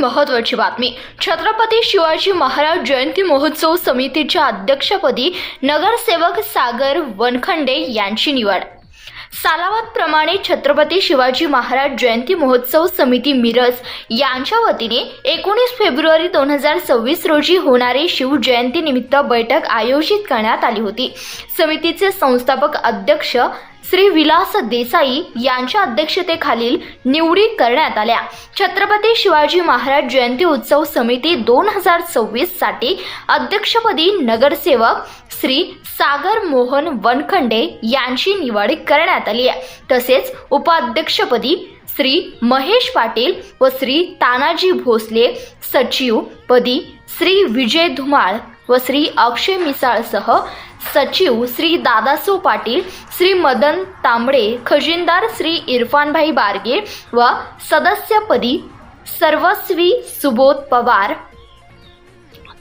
महत्त्वाची बातमी. छत्रपती शिवाजी महाराज जयंती महोत्सव समितीच्या अध्यक्षपदी नगरसेवक सागर वनखंडे यांची निवड. सालावादप्रमाणे छत्रपती शिवाजी महाराज जयंती महोत्सव समिती मिरज यांच्या वतीने 19 फेब्रुवारी 2026 रोजी होणारी शिवजयंती निमित्त बैठक आयोजित करण्यात आली होती. समितीचे संस्थापक अध्यक्ष श्री विलास देसाई यांच्या अध्यक्षतेखालील निवडी करण्यात आल्या. छत्रपती शिवाजी महाराज जयंती उत्सव समिती 2026 साठी अध्यक्षपदी नगरसेवक श्री सागर मोहन वनखंडे यांची निवड करण्यात आली आहे. तसेच उपाध्यक्षपदी श्री महेश पाटील व श्री तानाजी भोसले, सचिव पदी श्री विजय धुमाळ व श्री अक्षय मिसाळसह सचिव श्री दादासो पाटील, श्री मदन तांबडे, खजिनदार श्री इरफानभाई बारगे व सदस्यपदी सर्वस्वी सुबोध पवार,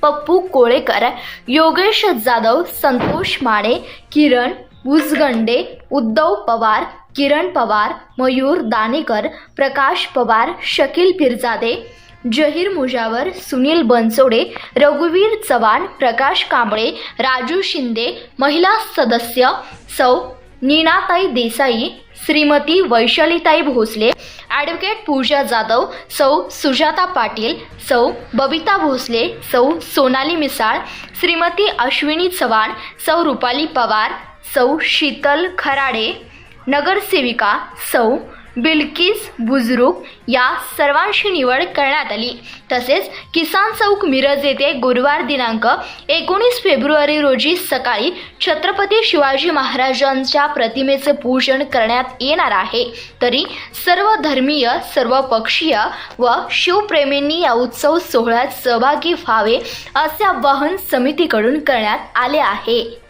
पप्पू कोळेकर, योगेश जाधव, संतोष माने, किरण उजगंडे, उद्धव पवार, किरण पवार, मयूर दानेकर, प्रकाश पवार, शकील पिरजादे, जहीर मुजावर, सुनील बनसोडे, रघुवीर चव्हाण, प्रकाश कांबळे, राजू शिंदे, महिला सदस्य सौ नीनाताई देसाई, श्रीमती वैशालीताई भोसले, ॲडव्होकेट पूजा जाधव, सौ सुजाता पाटील, सौ बबिता भोसले, सौ सोनाली मिसाळ, श्रीमती अश्विनी चव्हाण, सौ रुपाली पवार, सौ शीतल खराडे, नगरसेविका सौ बिल्किस बुजरुक या सर्वांची निवड करण्यात आली. तसेच किसान चौक मिरज येथे गुरुवार दिनांक 19 फेब्रुवारी रोजी सकाळी छत्रपती शिवाजी महाराजांच्या प्रतिमेचे पूजन करण्यात येणार आहे. तरी सर्व धर्मीय, सर्व पक्षीय व शिवप्रेमींनी या उत्सव सोहळ्यात सहभागी व्हावे असे आवाहन समितीकडून करण्यात आले आहे.